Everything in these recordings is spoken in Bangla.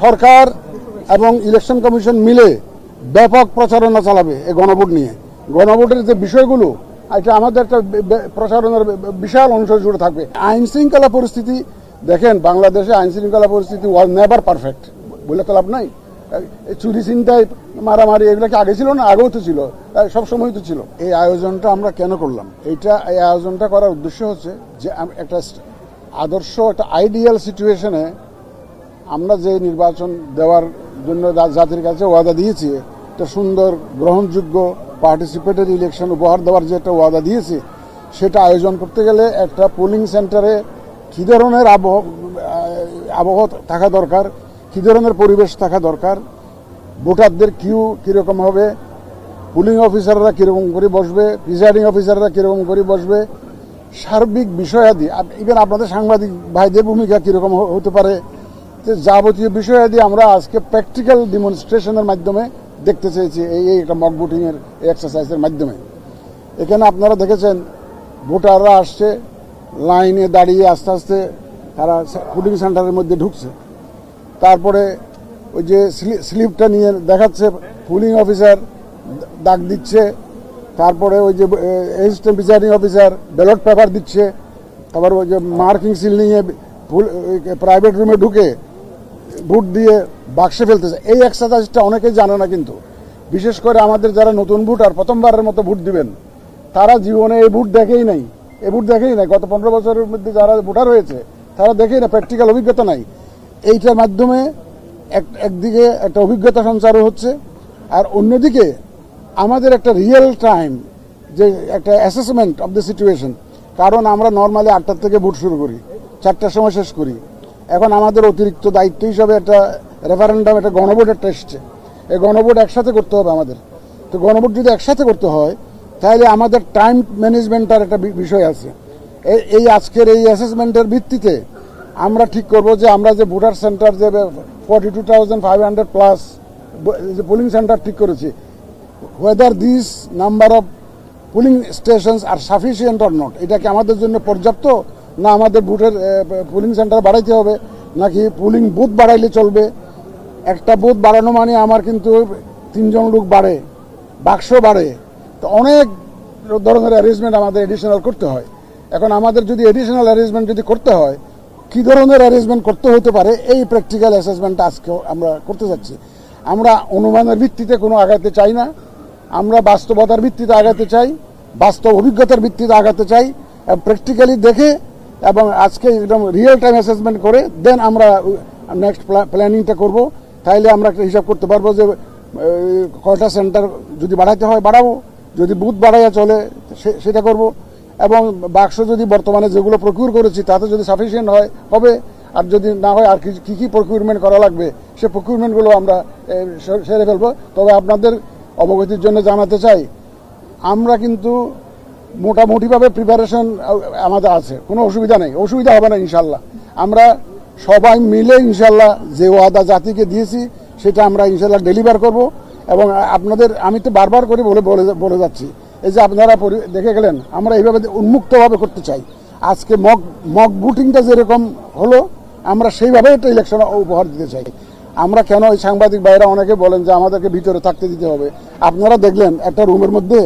সরকার এবং ইলেকশন কমিশন মিলে ব্যাপক প্রচারণা চালাবে এই গণভোট নিয়ে। গণভোটের যে বিষয়গুলো, এটা আমাদের একটা প্রচারণার বিশাল অংশ জুড়ে থাকবে। আইন শৃঙ্খলা পরিস্থিতি দেখেন, বাংলাদেশে আইন শৃঙ্খলা পরিস্থিতি ওয়াজ নেভার পারফেক্ট, বলে তো লাভ নাই। চুরি ছিনতাই মারামারি এগুলো কি আগে ছিল না? আগেও তো ছিল, সবসময় তো ছিল। এই আয়োজনটা আমরা কেন করলাম? এই আয়োজনটা করার উদ্দেশ্য হচ্ছে যে একটা আদর্শ, একটা আইডিয়াল সিচুয়েশনে আমরা যে নির্বাচন দেওয়ার জন্য জাতির কাছে ওয়াদা দিয়েছি, একটা সুন্দর গ্রহণযোগ্য পার্টিসিপেটরি ইলেকশন উপহার দেওয়ার যে একটা ওয়াদা দিয়েছি, সেটা আয়োজন করতে গেলে একটা পোলিং সেন্টারে কী ধরনের আবহাওয়া থাকা দরকার, কী ধরনের পরিবেশ থাকা দরকার, ভোটারদের কিউ কীরকম হবে, পুলিং অফিসাররা কীরকম করে বসবে, প্রিসাইডিং অফিসাররা কীরকম করে বসবে, সার্বিক বিষয়াদি, ইভেন আপনাদের সাংবাদিক ভাইদের ভূমিকা কীরকম হতে পারে, যাবতীয় বিষয়াদি আমরা আজকে প্র্যাকটিক্যাল ডেমনস্ট্রেশনের মাধ্যমে দেখতে চেয়েছি এই একটা মক ভোটিংয়ের এক্সারসাইজের মাধ্যমে। এখানে আপনারা দেখেছেন ভোটাররা আসছে, লাইনে দাঁড়িয়ে আস্তে আস্তে তারা ভোটিং সেন্টারের মধ্যে ঢুকছে। তারপরে ওই যে স্লিপটা নিয়ে দেখাচ্ছে, পুলিং অফিসার দাগ দিচ্ছে, তারপরে ওই যে assistant presiding officer ballot paper দিচ্ছে, তারপর ওই যে মার্কিং সিল নিয়ে প্রাইভেট রুমে ঢুকে ভোট দিয়ে বাক্সে ফেলতেছে। এই এক্সারসাইজটা অনেকেই জানে না, কিন্তু বিশেষ করে আমাদের যারা নতুন ভোটার প্রথমবারের মতো ভোট দিবেন, তারা জীবনে এই ভোট দেখেই নাই, গত 15 বছরের মধ্যে যারা ভোটার হয়েছে তারা দেখেই না, প্র্যাকটিক্যাল অভিজ্ঞতা নাই। এইটার মাধ্যমে একদিকে একটা অভিজ্ঞতা সঞ্চারও হচ্ছে, আর অন্যদিকে আমাদের একটা রিয়েল টাইম যে একটা অ্যাসেসমেন্ট অফ দ্য সিচুয়েশন। কারণ আমরা নর্মালি 8টার থেকে ভোট শুরু করি, 4টার সময় শেষ করি। এখন আমাদের অতিরিক্ত দায়িত্ব হিসাবে একটা রেফারেন্ডাম, একটা গণভোট একটা এসছে। এই গণভোট একসাথে করতে হবে আমাদের। তো গণভোট যদি একসাথে করতে হয়, তাহলে আমাদের টাইম ম্যানেজমেন্টের একটা বিষয় আছে। এই আজকের এই অ্যাসেসমেন্টের ভিত্তিতে আমরা ঠিক করব যে আমরা যে ভোটার সেন্টার যে 42,500 প্লাস যে পোলিং সেন্টার ঠিক করেছি, weather this number of polling stations R sufficient or not, এটা কি আমাদের জন্য পর্যাপ্ত, না আমাদের ভোটের পোলিং সেন্টার বাড়াইতে হবে, নাকি পোলিং বুথ বাড়াইলে চলবে। একটা বুথ বাড়ানো মানে আমার কিন্তু 3 জন লোক বাড়ে, বাক্স বাড়ে, তো অনেক ধরনের অ্যারেঞ্জমেন্ট আমাদের এডিশনাল করতে হয়। এখন আমাদের যদি এডিশনাল অ্যারেঞ্জমেন্ট যদি করতে হয়, কী ধরনের অ্যারেঞ্জমেন্ট করতে হতে পারে, এই প্র্যাকটিক্যাল অ্যাসেসমেন্টটা আজকে আমরা করতে যাচ্ছি। আমরা অনুমানের ভিত্তিতে কোনো আগাতে চাই না, আমরা বাস্তবতার ভিত্তিতে আগাতে চাই, বাস্তব অভিজ্ঞতার ভিত্তিতে আগাতে চাই, প্র্যাকটিক্যালি দেখে এবং আজকে একদম রিয়েল টাইম অ্যাসেসমেন্ট করে দেন আমরা নেক্সট প্ল্যানিংটা করব। তাইলে আমরা একটা হিসাব করতে পারবো যে কয়টা সেন্টার যদি বাড়াইতে হয় বাড়াবো, যদি বুথ বাড়াইয়া চলে সেটা করব, এবং বাক্স যদি বর্তমানে যেগুলো প্রকিউর করেছি তাতে যদি সাফিসিয়েন্ট হয় হবে, আর যদি না হয় আর কী কী প্রকিউরমেন্ট করা লাগবে সে প্রকিউরমেন্টগুলো আমরা সেরে ফেলবো। তবে আপনাদের অবগতির জন্য জানাতে চাই, আমরা কিন্তু মোটামুটিভাবে প্রিপারেশন আমাদের আছে, কোনো অসুবিধা নেই, অসুবিধা হবে না ইনশাল্লাহ। আমরা সবাই মিলে ইনশাল্লাহ যে ওয়াদা জাতিকে দিয়েছি সেটা আমরা ইনশাল্লাহ ডেলিভার করব। এবং আপনাদের আমি তো বারবার করে বলে যাচ্ছি, এই যে আপনারা দেখে গেলেন, আমরা এইভাবে উন্মুক্তভাবে করতে চাই। আজকে মক ভোটিংটা যেরকম হলো, আমরা সেইভাবে একটা ইলেকশন উপহার দিতে চাই। আমরা কেন, ওই সাংবাদিক ভাইরা অনেকে বলেন যে আমাদেরকে ভিতরে থাকতে দিতে হবে। আপনারা দেখলেন একটা রুমের মধ্যে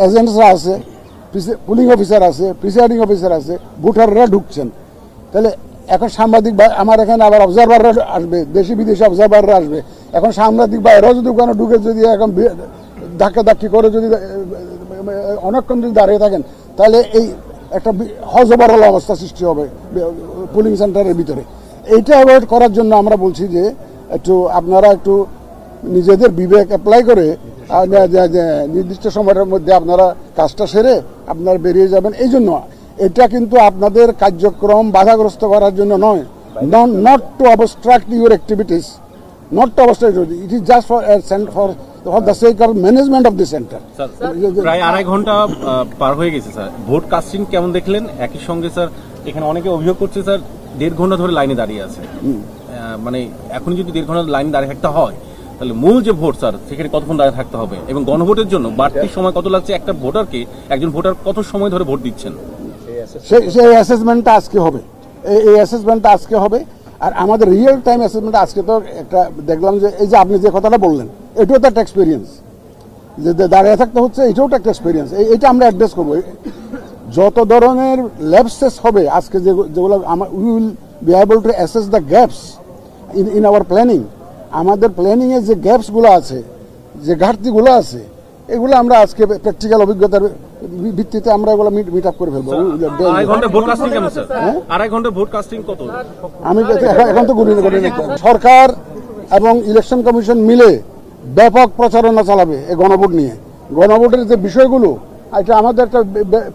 এজেন্টসরা আছে, পুলিং অফিসার আছে, প্রিসাইডিং অফিসার আছে, ভোটাররা ঢুকছেন। তাহলে এখন সাংবাদিক ভাই আমার এখানে আবার অবজারভাররা আসবে, দেশি বিদেশি অবজারভাররা আসবে। এখন সাংবাদিক ভাইরাও যদি ওখানে ঢুকে যদি এখন ধাক্কাধাক্কি করে যদি অনেকক্ষণ যদি দাঁড়িয়ে থাকেন, তাহলে এই একটা হজবরল অবস্থা সৃষ্টি হবে পোলিং সেন্টারের ভিতরে। এইটা অ্যাভয়েড করার জন্য আমরা বলছি যে আপনারা একটু নিজেদের বিবেক অ্যাপ্লাই করে নির্দিষ্ট সময়ের মধ্যে আপনারা কাজটা সেরে আপনারা বেরিয়ে যাবেন। এই জন্য এটা কিন্তু আপনাদের কার্যক্রম বাধাগ্রস্ত করার জন্য নয়, not to obstruct your activities, not to obstruct, it is just for the sake of management of the centre. প্রায় 2.5 ঘন্টা পার হয়ে গেছে স্যার, ভোট কাস্টিং কেমন দেখলেন? একই সঙ্গে স্যার এখানে অনেকে অভিযোগ করছে স্যার 1.5 ঘন্টা ধরে লাইনে দাঁড়িয়ে আছে, মানে এখন যদি 1.5 ঘন্টা লাইনে দাঁড়িয়ে থাকতে হয়, তাহলে মূল যে ভোট স্যার সেখানে কতক্ষণ দাঁড়িয়ে থাকতে হবে, এবং গণভোটের জন্য বাড়তি সময় কত লাগছে? একটা ভোটারকে, একজন ভোটার কত সময় ধরে ভোট দিচ্ছেন? সেই অ্যাসেসমেন্টটা আজকে হবে, এই অ্যাসেসমেন্টটা আজকে হবে। আর আমাদের রিয়েল টাইম অ্যাসেসমেন্ট আজকে তো একটা দেখলাম যে এই যে আপনি যে কথাটা বললেন এটাও তো একটা এক্সপিরিয়েন্স, যে দাঁড়িয়ে থাকতে হচ্ছে এটাও তো একটা এক্সপিরিয়েন্স। এটা আমরা অ্যাড্রেস করবো। যত ধরনের ল্যাপসেস হবে আজকে যেগুলো we will be able to assess the gaps in our planning. আমাদের প্ল্যানিংয়ে যে গ্যাপসগুলো আছে, যে ঘাটতিগুলো আছে, এগুলো আমরা আজকে প্র্যাকটিক্যাল অভিজ্ঞতার ভিত্তিতে আমরা এগুলো মিট আপ করে ফেলবো। আমি এখন তো গুলি সরকার এবং ইলেকশন কমিশন মিলে ব্যাপক প্রচারণা চালাবে এই গণভোট নিয়ে। গণভোটের যে বিষয়গুলো, এটা আমাদের একটা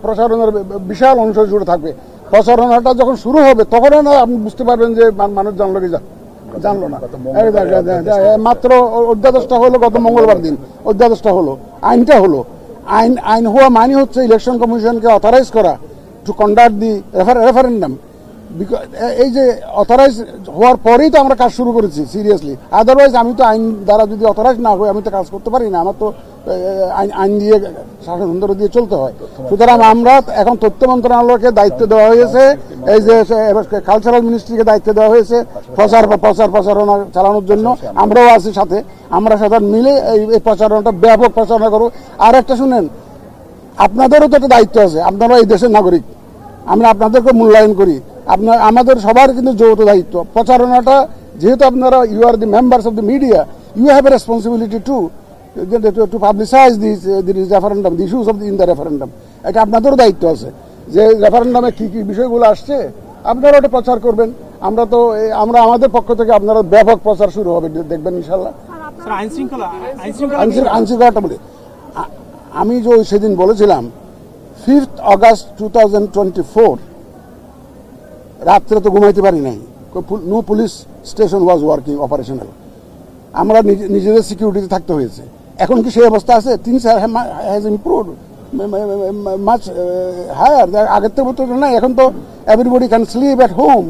প্রচারণার বিশাল অংশ জুড়ে থাকবে। প্রচারণাটা যখন শুরু হবে তখন না আপনি বুঝতে পারবেন যে মানুষ জানলো কি জানলো না। মাত্র অধ্যাদেশটা হলো গত মঙ্গলবার দিন, অধ্যাদেশটা হলো, আইনটা হলো। আইন হওয়া মানে হচ্ছে ইলেকশন কমিশনকে অথরাইজ করা টু কন্ডাক্ট দি রেফারেন্ডাম। এই যে অথরাইজ হওয়ার পরেই তো আমরা কাজ শুরু করেছি সিরিয়াসলি। আদারওয়াইজ আমি তো আইন দ্বারা যদি অথরাইজ না হই আমি তো কাজ করতে পারি না। আমার তো আইন দিয়ে শাসনতন্ত্র দিয়ে চলতে হয়। সুতরাং আমরা এখন তথ্য মন্ত্রণালয়কে দায়িত্ব দেওয়া হয়েছে, এই যে কালচারাল মিনিস্ট্রিকে দায়িত্ব দেওয়া হয়েছে প্রচারণা চালানোর জন্য। আমরাও আছি সাথে, আমরা সাথে মিলে এই প্রচারণাটা ব্যাপক প্রচারণা করব। আর একটা শুনেন, আপনাদেরও তো একটা দায়িত্ব আছে, আপনারা এই দেশের নাগরিক, আমরা আপনাদেরকে মূল্যায়ন করি। আমাদের সবার কিন্তু যৌথ দায়িত্ব প্রচারণাটা, যেহেতু আপনারা you are the members of the media, you have a responsibility to publicise the referendum, the issues of in the referendum. এটা আপনাদেরও দায়িত্ব আছে যে রেফারেন্ডামে কি কি বিষয়গুলো আসছে আপনারা ওটা প্রচার করবেন। আমরা আমাদের পক্ষ থেকে আপনারা ব্যাপক প্রচার শুরু হবে, দেখবেন ইনশাল্লাহ। আইন শৃঙ্খলাটা বলি, আমি যে সেদিন বলেছিলাম 5th August 2024 রাত্রে তো ঘুমাইতে পারি নাই। No police station was working operational. আমরা নিজেদের সিকিউরিটিতে থাকতে হয়েছে। এখন কি সেই অবস্থা আছে? Things has improved much higher. আগের থেকে তো না, এখন তো everybody can sleep at home,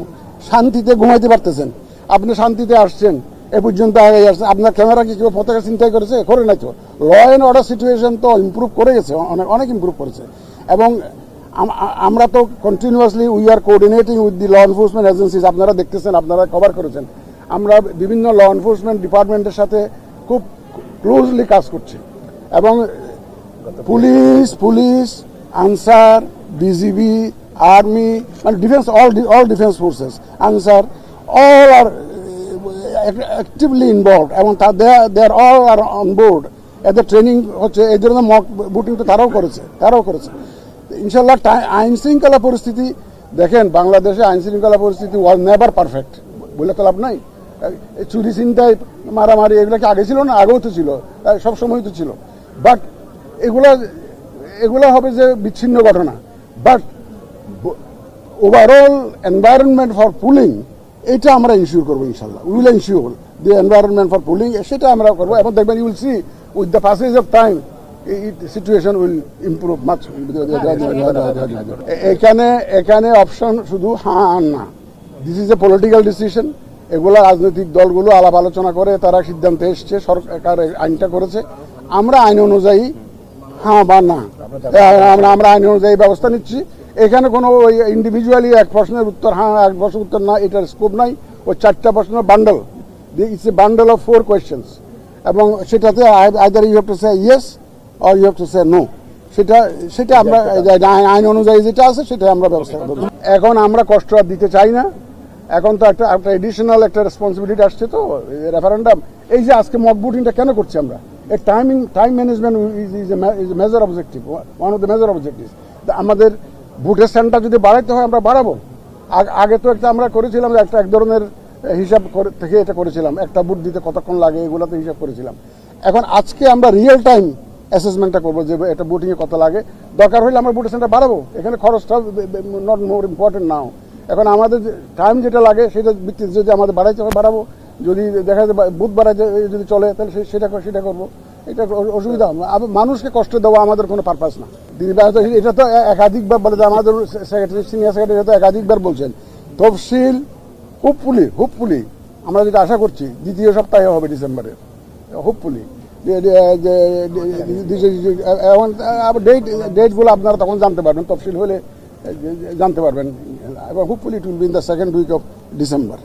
শান্তিতে ঘুমাইতে পারতেছেন। আপনি শান্তিতে আসছেন, এ পর্যন্ত আগে আসছেন। আপনার ক্যামেরা কি কেউ পতাকা চিন্তাই করেছে? করে নাই তো। ল অ্যান্ড অর্ডার সিচুয়েশন তো ইমপ্রুভ করে গেছে, অনেক ইমপ্রুভ করেছে। এবং আমরা তো continuously we are coordinating with the law enforcement agencies. আপনারা দেখতেছেন, আপনারা কভার করেছেন। আমরা বিভিন্ন ল এনফোর্সমেন্ট ডিপার্টমেন্টের সাথে খুব ক্লোজলি কাজ করছি। এবং পুলিশ, আনসার, বিজিবি, আর্মি, মানে defence, all defense forces, answer, all are actively involved এবং they are all are on board। এদের ট্রেনিং হচ্ছে, এই জন্য মক ভোটিং তো তারাও করেছে। ইনশাল্লাহ আইন শৃঙ্খলা পরিস্থিতি দেখেন, বাংলাদেশে আইন শৃঙ্খলা পরিস্থিতি ওয়াজ নেভার পারফেক্ট, বলে তো লাভ নাই। চুরি ছিনতাই মারামারি এগুলো কি আগে ছিল না? আগেও তো ছিল, সবসময় তো ছিল। বাট এগুলো হবে যে বিচ্ছিন্ন ঘটনা। But overall environment for polling, এটা আমরা ইনশিওর করবো ইনশাল্লাহ। Will ensure the environment for polling, সেটা আমরা করবো। এবং দেখবেন, you will see with the passage of time situation will improve much. এখানে অপশন শুধু হ্যাঁ আর না। This is a political decision. এগুলো রাজনৈতিক দলগুলো আলাপ আলোচনা করে তারা সিদ্ধান্তে এসছে, সরকার আইনটা করেছে। আমরা আইন অনুযায়ী হ্যাঁ বা না, আমরা আইন অনুযায়ী ব্যবস্থা নিচ্ছি। এখানে কোনো ওই ইন্ডিভিজুয়ালি এক প্রশ্নের উত্তর হ্যাঁ, এক প্রশ্নের উত্তর না, এটার স্কোপ নাই। ওই 4টা প্রশ্নের bundle, it's a bundle of 4 questions। এবং সেটাতে either you have to say yes or you have to say no. সেটা আমরা আইন অনুযায়ী যেটা আছে সেটা আমরা ব্যবস্থা করব। এখন আমরা কষ্ট আর দিতে চাই না। এখন তো একটা এডিশনাল একটা রেসপন্সিবিলিটি আসছে তো রেফারেন্ডাম। এই যে আজকে মক ভোটিংটা কেন করছি আমরা? এর time management is a major objective, one of the major objective. আমাদের ভোটের সেন্টার যদি বাড়াইতে হয় আমরা বাড়াবো। আগে তো একটা আমরা করেছিলাম যে এক ধরনের হিসাব থেকে এটা করেছিলাম, একটা বুথ দিতে কতক্ষণ লাগে এগুলোতে হিসাব করেছিলাম। এখন আজকে আমরা রিয়েল টাইম অ্যাসেসমেন্টটা করবো যে এটা ভোটিংয়ে কত লাগে। দরকার হলে আমরা ভোটের সেন্টার বাড়াবো। এখানে খরচটা নট মোর ইম্পর্টেন্ট নাও। এখন আমাদের টাইম যেটা লাগে সেটা ভিত্তিতে যদি আমাদের বাড়াইতে হয় বাড়াবো। যদি দেখা যায় বুথ বাড়াইতে যদি চলে তাহলে সেটা করবো। এটা অসুবিধা। মানুষকে কষ্ট দেওয়া আমাদের কোনো পারপাস না। এটা তো একাধিকবার বলে, আমাদের সেক্রেটারি, সিনিয়র সেক্রেটারি তো একাধিকবার বলছেন তফসিল হোপফুলি আমরা যেটা আশা করছি 2য় সপ্তাহে হবে ডিসেম্বরের, হোপফুলি। ডেটগুলো আপনারা তখন জানতে পারবেন, তফসিল হলে জানতে পারবেন। এবং hopefully it will be in the 2nd week of December।